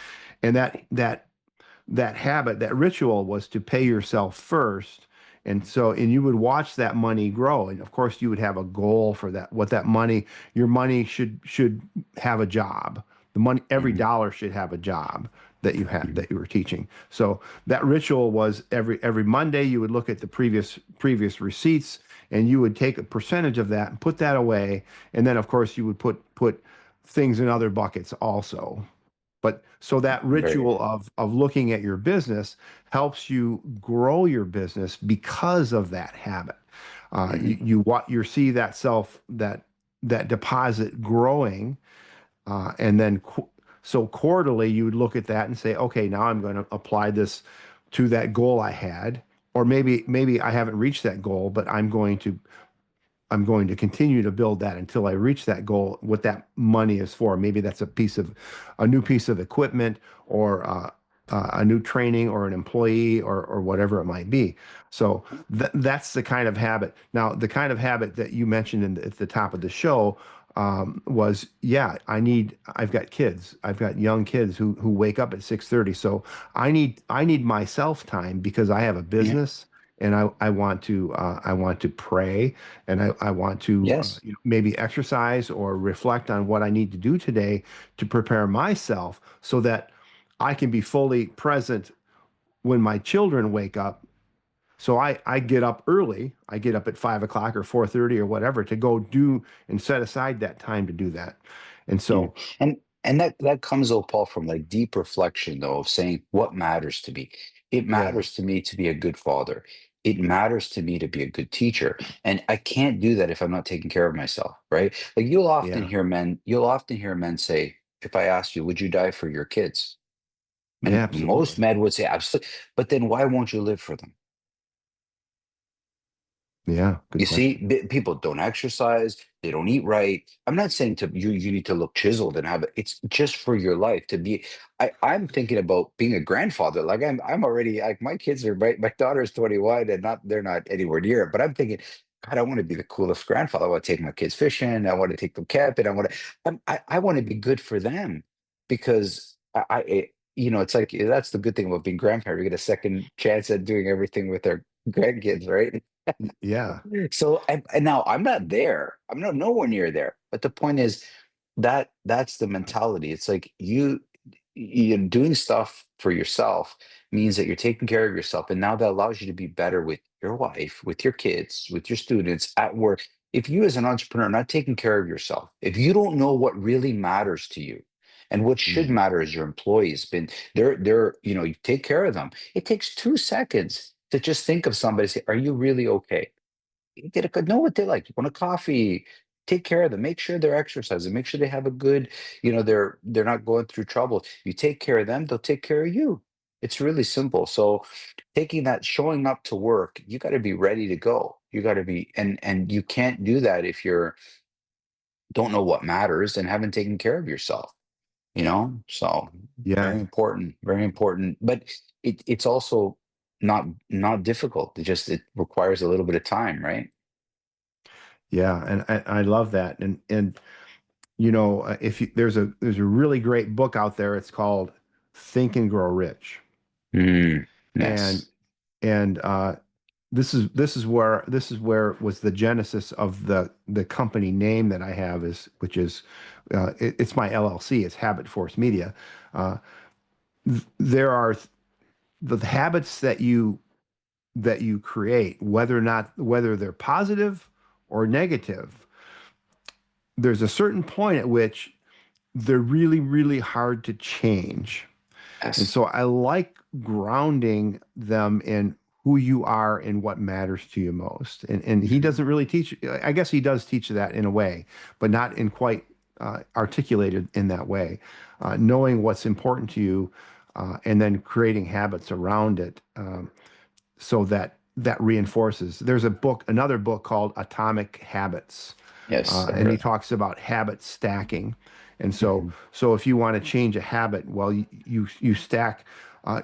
and that habit, that ritual was to pay yourself first. And you would watch that money grow. And of course, you would have a goal for that, what that money, your money should have a job. The money, every Mhm. dollar should have a job that you had that you were teaching. So that ritual was every Monday you would look at the previous receipts, and you would take a percentage of that and put that away, and then of course you would put things in other buckets also. But so that Very. ritual of looking at your business helps you grow your business because of that habit. Mhm. You see that deposit growing, and then so quarterly you would look at that and say, okay, now I'm going to apply this to that goal I had, or maybe I haven't reached that goal, but I'm going to continue to build that until I reach that goal, what that money is for. Maybe that's a new piece of equipment, or a new training, or an employee, or whatever it might be. So that's the kind of habit. Now, the kind of habit that you mentioned at the top of the show, was, yeah, I've got kids. I've got young kids who wake up at 6:30. So I need my self time because I have a Yeah. business, and I want to pray, and I want to Yes. maybe exercise or reflect on what I need to do today to prepare myself so that I can be fully present when my children wake up. So I get up early. I get up at 5 o'clock or 4:30 or whatever to go do and set aside that time to do that. And Yeah. so, And that comes, though, Paul, from like deep reflection, though, of saying what matters to me. It yeah, matters to me to be a good father. It matters to me to be a good teacher. And I can't do that if I'm not taking care of myself, right? Like yeah, you'll often hear men say, if I asked you, would you die for your kids? And most absolutely. men would say, absolutely. But then why won't you live for them? Yeah, good You see, question. people don't exercise, they don't eat right. I'm not saying to you you need to look chiseled and have it. It's just for your life to be. I'm thinking about being a grandfather. Like I'm already like my kids are my daughter's 21 and they're not anywhere near it. But I'm thinking, God, I want to be the coolest grandfather. I want to take my kids fishing. I want to take them camping. I want to be good for them because it's like that's the good thing about being grandparent. We get a second chance at doing everything with our grandkids, right? Yeah, So and now I'm not there. I'm not nowhere near there. But the point is that's the mentality. It's like you're doing stuff for yourself means that you're taking care of yourself. And now that allows you to be better with your wife, with your kids, with your students at work. If you as an entrepreneur are not taking care of yourself, if you don't know what really matters to you, and what should mhm, matter is your employees, been you take care of them. It takes 2 seconds to just think of somebody, say, are you really okay? Get a good know what they like. You want a coffee, take care of them, make sure they're exercising, make sure they have a good, they're not going through trouble. You take care of them, they'll take care of you. It's really simple. So taking that, showing up to work, you got to be ready to go. You got to be, and you can't do that if you're don't know what matters and haven't taken care of yourself, So yeah, very important, very important. But it's also not difficult. It requires a little bit of time, right? yeah. And I love that. And if there's a really great book out there. It's called Think and Grow Rich. Mm, And yes. and this is where was the genesis of the company name that I have, which is it's my LLC. It's Habit Force Media. Uh, there are the habits that you create, whether they're positive or negative. There's a certain point at which they're really, really hard to change. And Yes. so I like grounding them in who you are and what matters to you most. And he Mhm. doesn't really teach, I guess he does teach that in a way, but not in quite articulated in that way. Knowing what's important to you, and then creating habits around it, so that reinforces. There's another book called Atomic Habits, Yes. I and he heard. talks about habit stacking. And so, Mhm. so if you want to change a habit, well, you stack.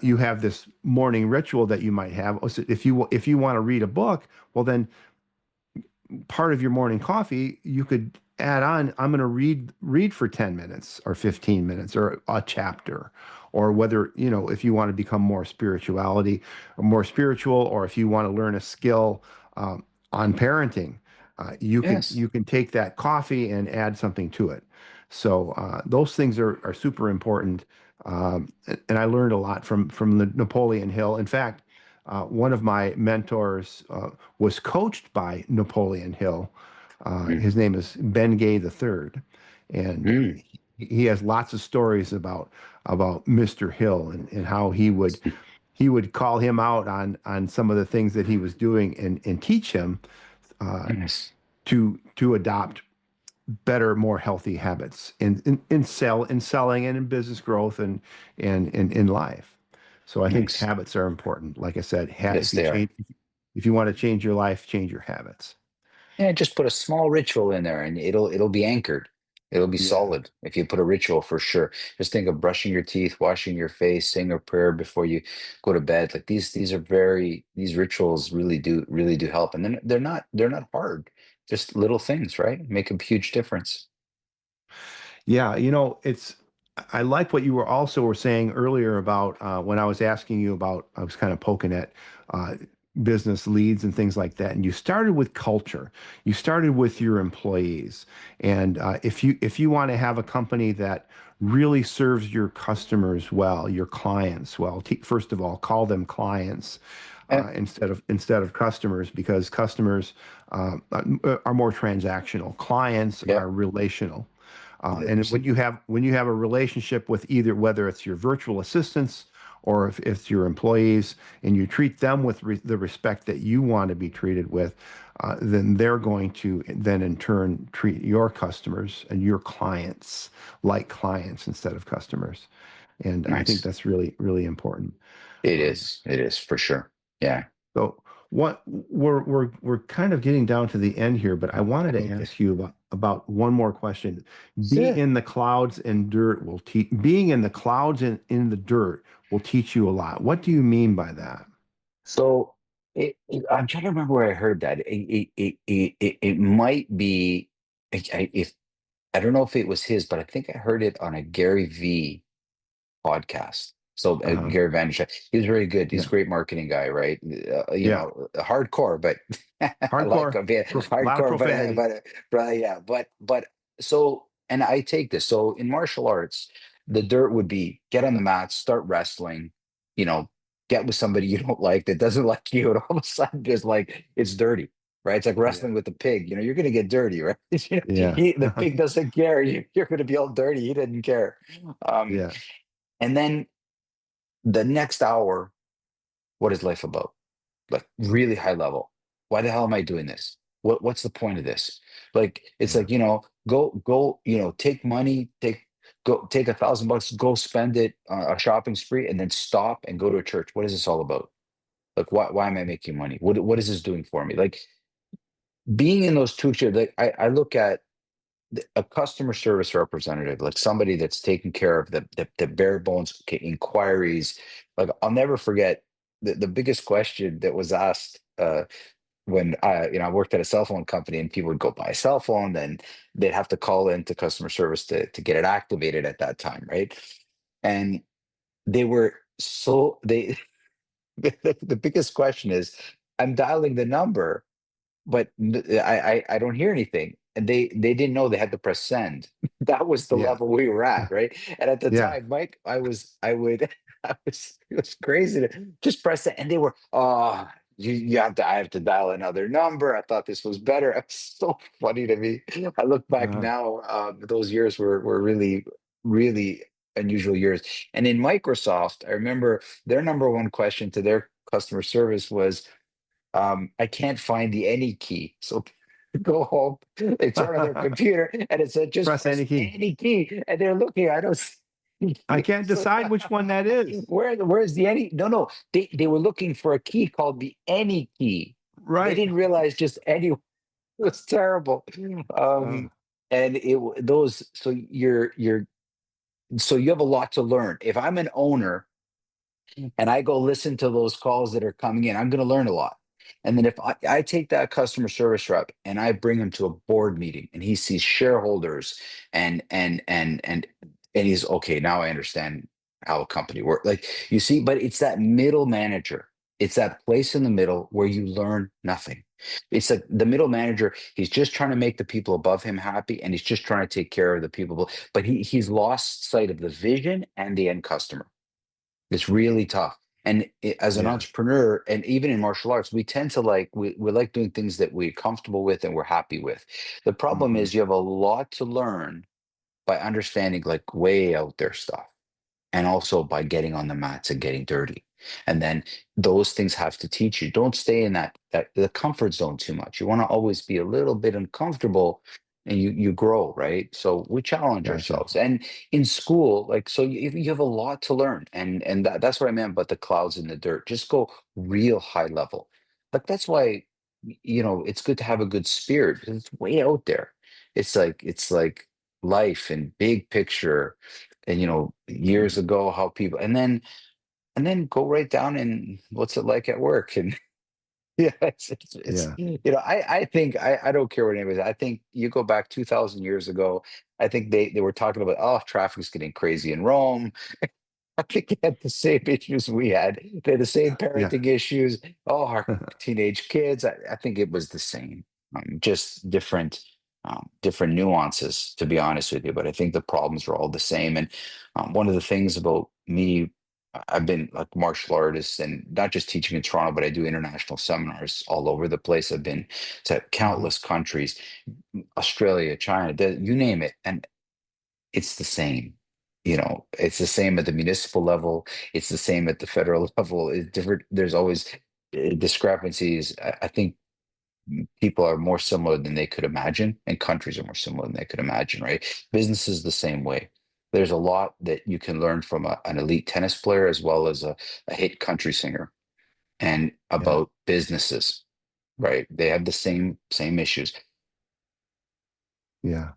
You have this morning ritual that you might have. So if you want to read a book, well, then part of your morning coffee, you could add on, I'm going to read for 10 minutes or 15 minutes or a chapter, or whether, if you want to become more spiritual, or if you want to learn a skill on parenting, you can Yes. you can take that coffee and add something to it. So those things are super important. And I learned a lot from the Napoleon Hill. In fact, one of my mentors was coached by Napoleon Hill. Mm. His name is Ben Gay III, and Mm. he has lots of stories about Mr. Hill and how he would call him out on some of the things that he was doing and teach him uh, Nice. to adopt better, more healthy habits in selling and in business growth and in life. So I think Nice. habits are important. Like I said, Yes, they are. if you want to change your life, change your habits. Yeah, just put a small ritual in there and it'll be anchored. It'll be Yeah. solid if you put a ritual for sure. Just think of brushing your teeth, washing your face, saying a prayer before you go to bed. Like these are these rituals really do help. And then they're not hard. Just little things, right? Make a huge difference. Yeah, I like what you were saying earlier about when I was asking you about, I was kind of poking at uh, business leads and things like that. And you started with culture. You started with your employees. And if you want to have a company that really serves your customers well, your clients well, first of all, call them clients Eh, instead of customers, because customers are more transactional. Clients yeah. are relational. And So- when you have a relationship with either, whether it's your virtual assistants or if it's your employees, and you treat them with the respect that you want to be treated with, then they're going to then in turn treat your customers and your clients like clients instead of customers. And I think Nice. that's really, really important. It Um, is. It is for sure. Yeah. so what we're kind of getting down to the end here, but I wanted to Okay. ask you about one more question. Sure. Being in the clouds and in the dirt will teach you a lot. What do you mean by that? So I'm trying to remember where I heard that. It might be if I don't know if it was his, but I think I heard it on a Gary V podcast. So Uh-huh. Gary Vaynerchuk, he was very good. He's a Yeah. great marketing guy, right? Yeah. Hardcore, but I like Hardcore. him. Yeah, A lot of hardcore, profanity. but yeah, but so, and I take this. So in martial arts, the dirt would be get on the mat, start wrestling, you know, get with somebody you don't like that doesn't like you, and all of a sudden just like it's dirty. Right, it's like Yeah. wrestling with the pig. You're going to get dirty, right? Yeah. The pig doesn't care. You're going to be all dirty. He didn't care. Um, Yeah. and then the next hour, what is life about? Like really high level. Why the hell am I doing this? What's the point of this? Like it's Yeah. like, go, take money, take $1,000, go spend it on a shopping spree, and then stop and go to a church. What is this all about? Like why am I making money? What is this doing for me? Like being in those two chairs, like I look at a customer service representative, like somebody that's taking care of the bare bones inquiries. Like I'll never forget the biggest question that was asked when I worked at a cell phone company and people would go buy a cell phone, then they'd have to call into customer service to get it activated at that time, right? And they were so they the biggest question is, I'm dialing the number but I don't hear anything. And they didn't know they had to press send. That was the Yeah. level we were at, right? And at the Yeah. time, Mike, I would it was crazy to just press it. And they were, oh, I have to dial another number. I thought this was better. It's so funny to me. I look back Uh, now, those years were really, really unusual years. And in Microsoft, I remember their number one question to their customer service was, I can't find the any key. So go home, they turn on their computer and it said just Press press any key. any key. And they're looking, I don't see any I key. can't So decide which one that is. where's the any? No, they were looking for a key called the any key. They Right. didn't realize just any was terrible. Uh, And those so so you have a lot to learn. If I'm an owner and I go listen to those calls that are coming in, I'm going to learn a lot. And then if I take that customer service rep and I bring him to a board meeting and he sees shareholders and he's okay, now I understand how a company works. Like you see, but it's that middle manager. It's that place in the middle where you learn nothing. It's like the middle manager, he's just trying to make the people above him happy, and he's just trying to take care of the people, but he's lost sight of the vision and the end customer. It's really tough. And as an Yeah. entrepreneur, and even in martial arts, we tend to we like doing things that we're comfortable with and we're happy with. The problem Hmm. is you have a lot to learn by understanding like way out there stuff, and also by getting on the mats and getting dirty. And then those things have to teach you. Don't stay in that the comfort zone too much. You want to always be a little bit uncomfortable, and you grow, right? So we challenge Gotcha. ourselves. And in school, like, so you have a lot to learn. And that's what I meant about the clouds in the dirt. Just go real high level. Like that's why it's good to have a good spirit, because it's way out there. It's like life and big picture, and years Mhm. ago how people, and then go right down and what's it like at work. And yeah, it's Yeah. I think I don't care what anybody says. I think you go back 2,000 years ago, I think they were talking about, oh, traffic's getting crazy in Rome. I think they had the same issues we had. They had the same Yeah. parenting issues. Oh, our teenage kids. I think it was the same, just different nuances, to be honest with you. But I think the problems are all the same. And one of the things about me, I've been like martial artist, and not just teaching in Toronto, but I do international seminars all over the place. I've been to Hmm. countless countries, Australia, China, you name it. And it's the same. It's the same at the municipal level. It's the same at the federal level. It's different. There's always discrepancies. I think people are more similar than they could imagine, and countries are more similar than they could imagine, right? Business is the same way. There's a lot that you can learn from an elite tennis player as well as a hit country singer, and Yeah. about businesses, right? They have the same issues. Yeah.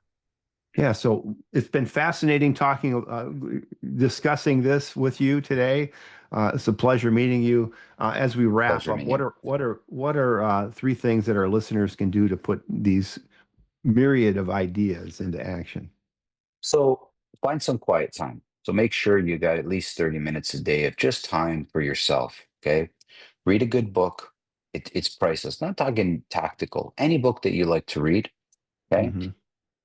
Yeah. So it's been fascinating talking, discussing this with you today. It's a pleasure meeting you. As we wrap Pleasure up, meeting you. what are three things that our listeners can do to put these myriad of ideas into action? So find some quiet time. So make sure you got at least 30 minutes a day of just time for yourself. Okay. Read a good book. It's priceless. Not talking tactical, any book that you like to read. Okay. Hmm.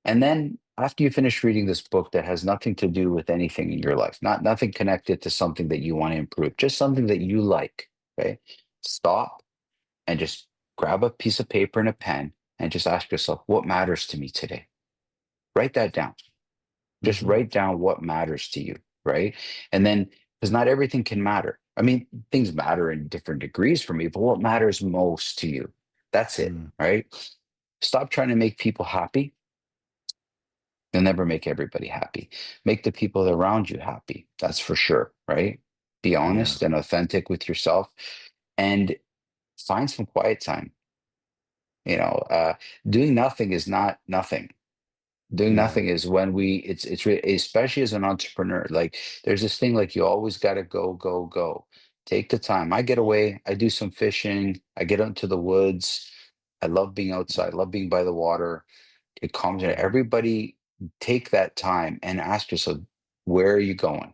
And then after you finish reading this book that has nothing to do with anything in your life, nothing connected to something that you want to improve, just something that you like. Okay. Stop and just grab a piece of paper and a pen and just ask yourself, what matters to me today? Write that down. Just Hmm. write down what matters to you, right? And then, because not everything can matter. I mean, things matter in different degrees for me, but what matters most to you? That's it, Mm. right? Stop trying to make people happy. You'll never make everybody happy. Make the people around you happy. That's for sure, right? Be Yeah. honest and authentic with yourself, and find some quiet time. You know, uh, Doing nothing is not nothing. Doing Yeah. nothing is when especially as an entrepreneur, like there's this thing, like you always got to go, go, go. Take the time. I get away, I do some fishing, I get into the woods. I love being outside, love being by the water. It calms you. Mhm. Everybody take that time and ask yourself, where are you going?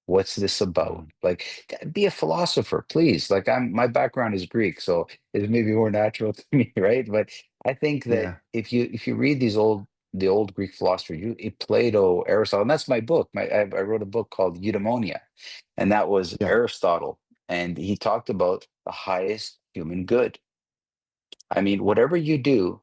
What's this about? Mm. Like, be a philosopher, please. Like, my background is Greek, so it's maybe more natural to me, right? But I think that Yeah. if you read the old Greek philosophers, Plato, Aristotle, and that's my book. I wrote a book called Eudaimonia, and that was Yeah. Aristotle, and he talked about the highest human good. I mean, whatever you do,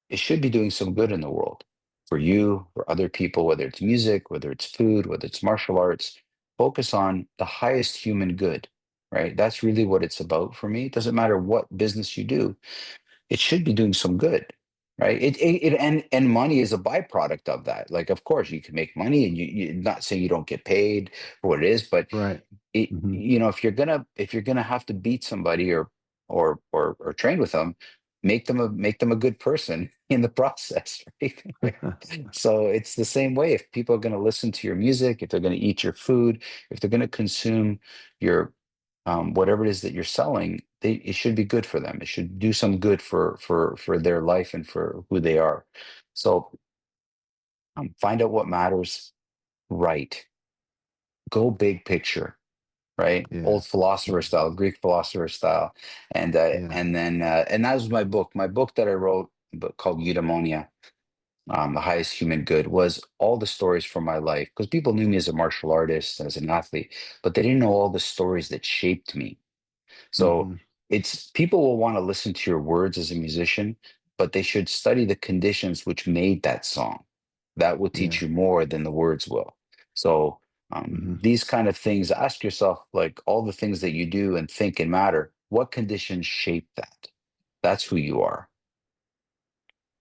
it should be doing some good in the world, for you, for other people, whether it's music, whether it's food, whether it's martial arts. Focus on the highest human good, right? That's really what it's about for me. It doesn't matter what business you do, it should be doing some good, right? And money is a byproduct of that. Like, of course, you can make money, and you're not saying you don't get paid for what it is, but Right. Hmm. if you're gonna have to beat somebody, or train with them, make them a good person in the process, right? So it's the same way. If people are going to listen to your music, if they're going to eat your food, if they're going to consume your whatever it is that you're selling, it should be good for them. It should do some good for their life and for who they are. So find out what matters. Right. Go big picture. right? Yeah. Old philosopher style, Greek philosopher style, Yeah. and that was my book. My book that I wrote, called Eudaimonia, the highest human good, was all the stories from my life, because people knew me as a martial artist, as an athlete, but they didn't know all the stories that shaped me. So Hmm. it's people will want to listen to your words as a musician, but they should study the conditions which made that song. That will Yeah. teach you more than the words will. So Hmm. these kind of things, ask yourself, like, all the things that you do and think and matter, what conditions shape that? That's who you are.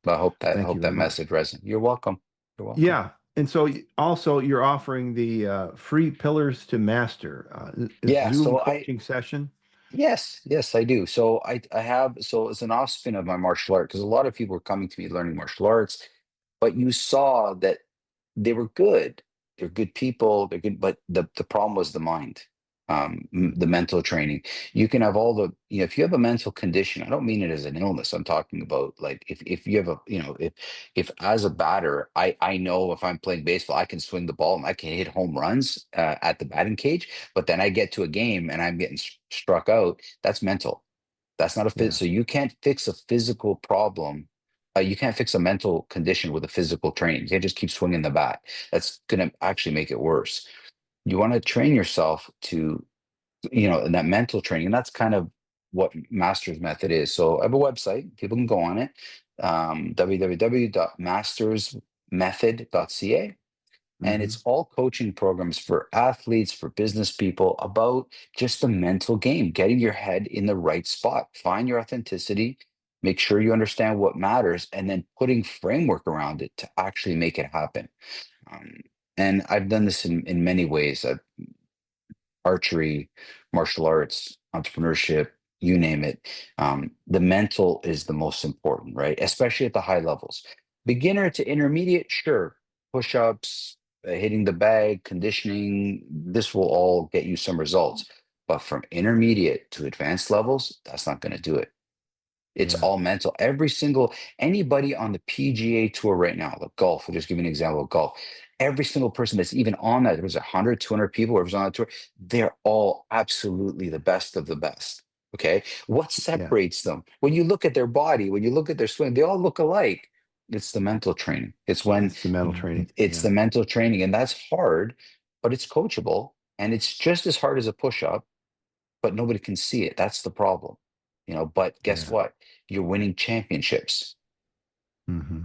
I Thank you hope very that much. message resonates. You're welcome. You're welcome. Yeah. And so also you're offering the free pillars to master Yeah. Zoom coaching session. Yes, I do. So I have, so it's an offspin of my martial art, because a lot of people are coming to me learning martial arts, but you saw that they were good. They're good people. They're good, but the problem was the mind, the Hmm. mental training. You can have all the, if you have a mental condition, I don't mean it as an illness. I'm talking about, like, if you have a, if as a batter, I know if I'm playing baseball, I can swing the ball and I can hit home runs at the batting cage, but then I get to a game and I'm getting struck out. That's mental. That's not a fit. Yeah. So you can't fix a physical problem. You can't fix a mental condition with a physical training. You can't just keep swinging the bat. That's going to actually make it worse. You want to train yourself to, in that mental training. And that's kind of what Master's Method is. So I have a website. People can go on it, www.mastersmethod.ca. And Hmm. it's all coaching programs for athletes, for business people, about just the mental game, getting your head in the right spot, find your authenticity, make sure you understand what matters, and then putting framework around it to actually make it happen. Um, and I've done this in many ways. Archery, martial arts, entrepreneurship, you name it. The mental is the most important, right? Especially at the high levels. Beginner to intermediate, sure. Push ups, hitting the bag, conditioning, this will all get you some results. But from intermediate to advanced levels, that's not going to do it. It's Yeah. all mental. Anybody on the PGA tour right now, like golf, we'll just give you an example of golf. Every single person that's even on that, there was 100, 200 people, whoever's on that tour, they're all absolutely the best of the best. Okay. What Yeah. separates them? When you look at their body, when you look at their swing, they all look alike. It's the mental training. It's the mental training. It's Yeah. the mental training. And that's hard, but it's coachable. And it's just as hard as a push up, but nobody can see it. That's the problem. But guess Yeah. what? You're winning championships, Hmm.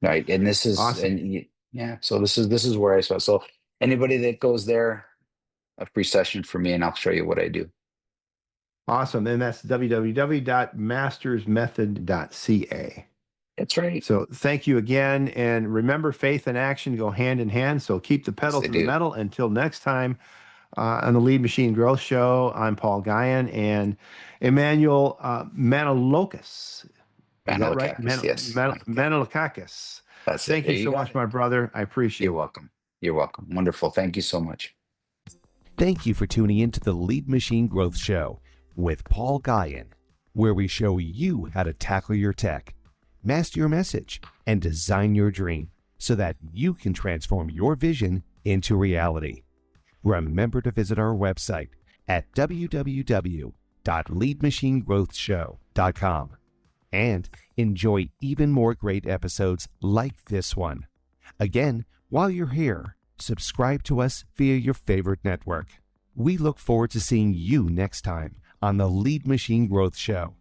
right? And this is, Awesome. yeah. So this is where I start. So anybody that goes there, a free session for me, and I'll show you what I do. Awesome. And that's www.mastersmethod.ca. That's right. So thank you again. And remember, faith and action go hand in hand. So keep the Yes, pedal they to the do. metal. Until next time on the Lead Machine Growth Show, I'm Paul Guyon and Emmanuel Manolakakis. Is that right? Manolakakis. Yes. Manolakakis. Manolakakis. That's it. Thank There you you so got much, it. my brother. I You're appreciate it. welcome. You're welcome. Wonderful. Thank you so much. Thank you for tuning in to the Lead Machine Growth Show with Paul Guyon, where we show you how to tackle your tech, master your message, and design your dream so that you can transform your vision into reality. Remember to visit our website at www.leadmachinegrowthshow.com and enjoy even more great episodes like this one. Again, while you're here, subscribe to us via your favorite network. We look forward to seeing you next time on the Lead Machine Growth Show.